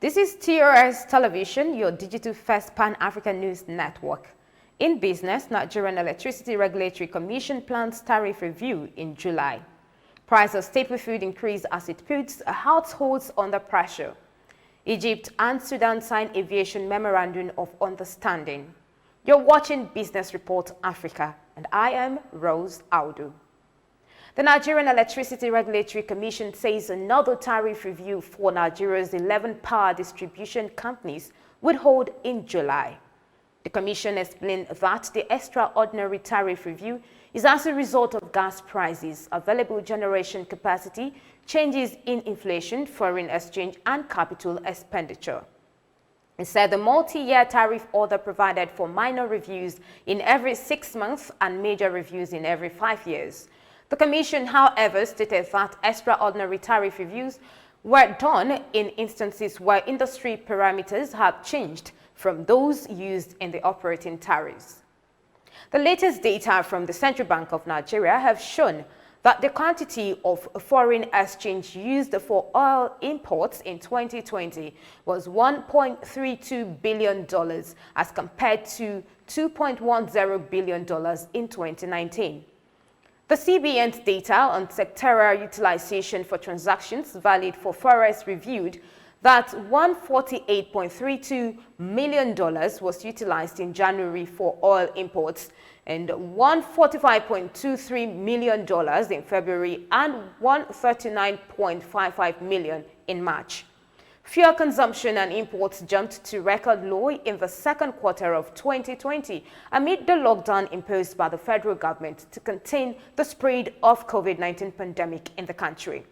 This is TRS Television, your digital-first Pan-African news network. In business, Nigerian Electricity Regulatory Commission plans tariff review in July. Price of staple food increased as it puts households under pressure. Egypt and Sudan sign aviation memorandum of understanding. You're watching Business Report Africa, and I am Rose Audu. The Nigerian Electricity Regulatory Commission says another tariff review for Nigeria's 11 power distribution companies would hold in July. The Commission explained that the extraordinary tariff review is as a result of gas prices, available generation capacity, changes in inflation, foreign exchange, and capital expenditure. It said the multi-year tariff order provided for minor reviews in every 6 months and major reviews in every 5 years. The Commission, however, stated that extraordinary tariff reviews were done in instances where industry parameters have changed from those used in the operating tariffs. The latest data from the Central Bank of Nigeria have shown that the quantity of foreign exchange used for oil imports in 2020 was $1.32 billion as compared to $2.10 billion in 2019. The CBN's data on sectoral utilization for transactions valid for forex reviewed that $148.32 million was utilized in January for oil imports and $145.23 million in February and $139.55 million in March. Fuel consumption and imports jumped to record low in the second quarter of 2020 amid the lockdown imposed by the federal government to contain the spread of COVID-19 pandemic in the country.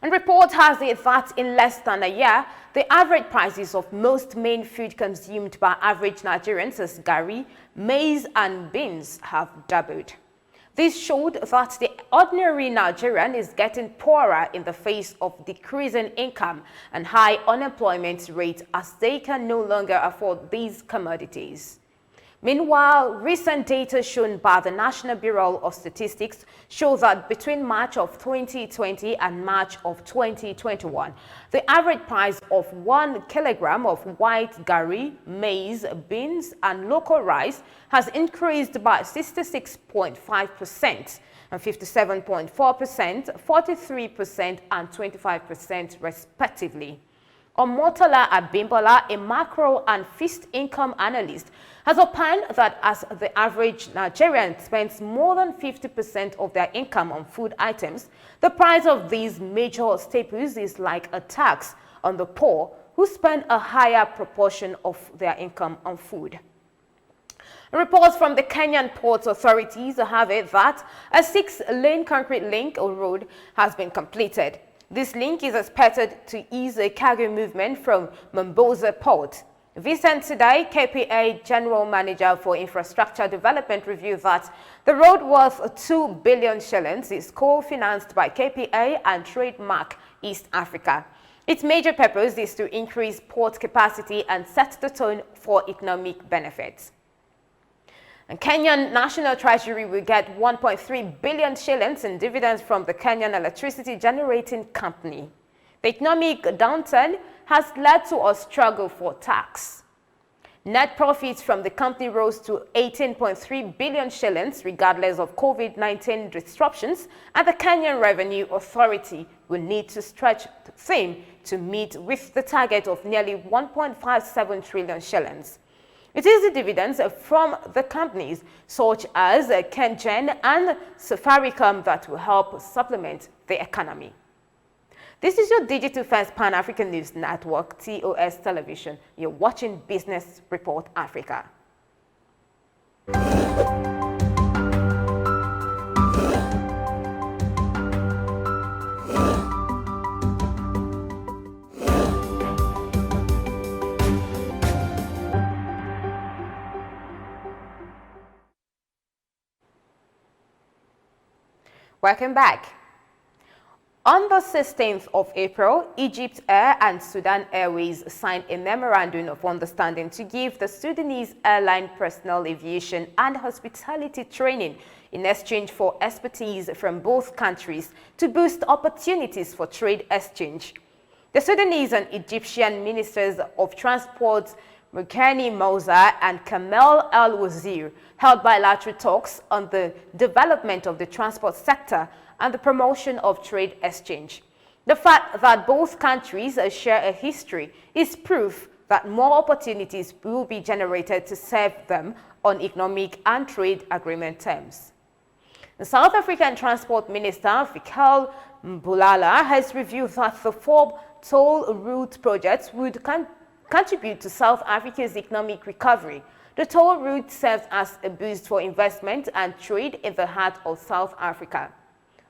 And report has it that in less than a year, the average prices of most main food consumed by average Nigerians as garri, maize and beans have doubled. This showed that the ordinary Nigerian is getting poorer in the face of decreasing income and high unemployment rate as they can no longer afford these commodities. Meanwhile, recent data shown by the National Bureau of Statistics show that between March of 2020 and March of 2021, the average price of 1 kilogram of white garri, maize, beans, and local rice has increased by 66.5% and 57.4%, 43%, and 25% respectively. Omotola Abimbola, a macro and fixed income analyst, has opined that as the average Nigerian spends more than 50% of their income on food items, the price of these major staples is like a tax on the poor who spend a higher proportion of their income on food. Reports from the Kenyan Ports Authorities have it that a 6-lane concrete link or road has been completed. This link is expected to ease the cargo movement from Mombasa Port. Vincent Sidai, KPA General Manager for Infrastructure Development, reviewed that the road worth 2 billion shillings is co-financed by KPA and Trademark East Africa. Its major purpose is to increase port capacity and set the tone for economic benefits. And Kenyan National Treasury will get 1.3 billion shillings in dividends from the Kenyan Electricity Generating Company. The economic downturn has led to a struggle for tax. Net profits from the company rose to 18.3 billion shillings regardless of COVID-19 disruptions, and the Kenyan Revenue Authority will need to stretch thin to meet with the target of nearly 1.57 trillion shillings. It is the dividends from the companies such as KenGen and Safaricom that will help supplement the economy. This is your digital-first Pan-African News Network, TOS Television. You're watching Business Report Africa. Welcome back. On the 16th of April, Egypt Air and Sudan Airways signed a memorandum of understanding to give the Sudanese airline personnel aviation and hospitality training in exchange for expertise from both countries to boost opportunities for trade exchange. The Sudanese and Egyptian ministers of transport Mukani Moussa and Kamel El-Wazir held bilateral talks on the development of the transport sector and the promotion of trade exchange. The fact that both countries share a history is proof that more opportunities will be generated to serve them on economic and trade agreement terms. The South African Transport Minister, Fikal Bulala, has revealed that the 4 toll route projects would contribute to South Africa's economic recovery. The toll route serves as a boost for investment and trade in the heart of South Africa.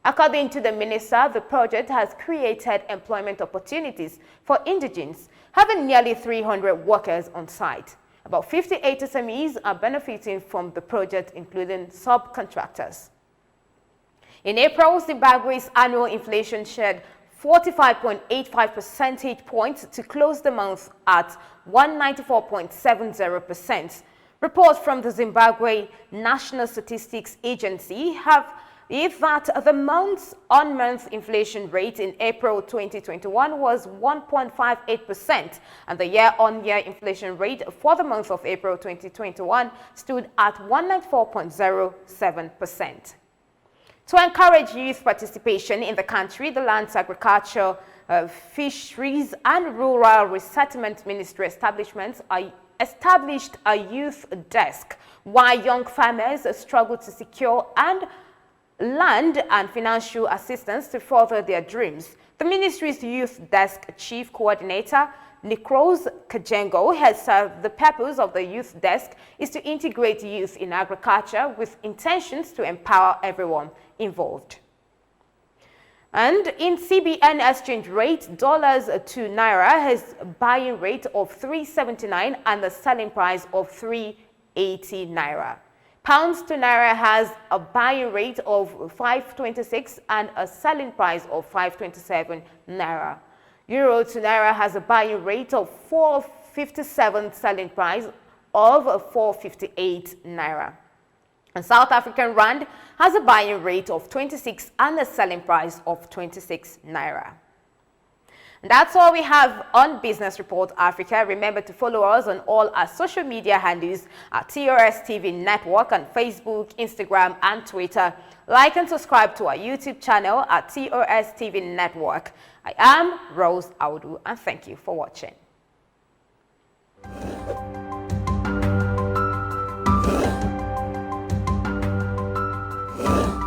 According to the minister, the project has created employment opportunities for indigents, having nearly 300 workers on site. About 58 SMEs are benefiting from the project, including subcontractors. In April, Zimbabwe's annual inflation shed 45.85 percentage points to close the month at 194.70%. Reports from the Zimbabwe National Statistics Agency have is that the month-on-month inflation rate in April 2021 was 1.58%, and the year-on-year inflation rate for the month of April 2021 stood at 194.07%. To encourage youth participation in the country, the Lands, Agriculture, Fisheries and Rural Resettlement Ministry established a youth desk, while young farmers struggle to secure land and financial assistance to further their dreams. The ministry's youth desk chief coordinator, Nikros Kajengo, has said the purpose of the youth desk is to integrate youth in agriculture with intentions to empower everyone involved. And in CBN exchange rate, dollars to naira has a buying rate of 379 and a selling price of 380 naira. Pounds to naira has a buying rate of 526 and a selling price of 527 naira. Euro to naira has a buying rate of 457, selling price of 458 naira. And South African rand has a buying rate of 26 and a selling price of 26 naira. And that's all we have on Business Report Africa. Remember to follow us on all our social media handles at TRS TV Network on Facebook, Instagram, and Twitter. Like and subscribe to our YouTube channel at TRS TV Network. I am Rose Audu, and thank you for watching. Yeah.